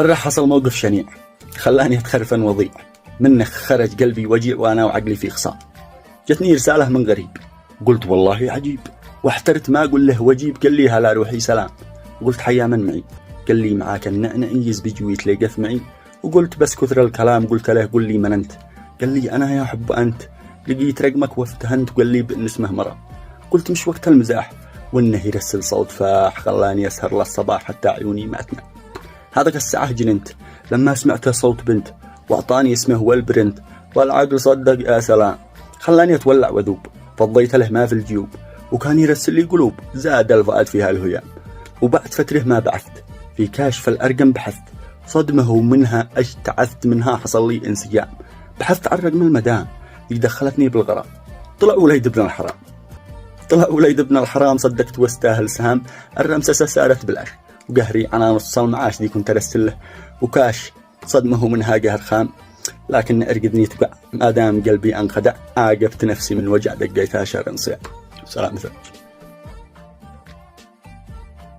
مرة حصل موقف شنيع خلاني أتخرفن وضيع، منه خرج قلبي وجيع وأنا وعقلي في خصام. جتني رسالة من غريب، قلت والله عجيب، واحترت ما أقول له وجيب، قال لي هلا روحي سلام. قلت حيا من معي، قال لي معاك النعنعي يزبج ويتلقف معي. وقلت بس كثر الكلام، قلت له قل لي من أنت؟ قال لي أنا يا حب أنت، لقيت رقمك وافتهنت، وقال لي بأن اسمه مرة. قلت مش وقت المزاح، وإنه يرسل صوت فاح خلاني أسهر للصباح حتى عيوني ما تنام. هذاك الساعة جننت لما سمعت صوت بنت وأعطاني اسمه والبرنت، والعقل صدق يا سلام، خلاني أتولع وذوب. فضيت له ما في الجيوب، وكان يرسل لي قلوب، زاد الفؤاد فيها الهيام. وبعد فترة ما بعثت في كاشف الأرقم، بحثت صدمه ومنها اشتعثت، منها حصل لي انسجام. بحثت عن رقم المدام اللي دخلتني بالغرام، طلع وليد ابن الحرام، طلع وليد ابن الحرام، صدقت واستاهل سهام. الرمسسة سارت بالعش، وقهري أنا نص المعاش دي كنت أرسله، وكاش صدمه منها قهر خام. لكن أرقدني تبع ما دام قلبي انخدع، عاقبت نفسي من وجع دقيتها شهر انصياع. سلام.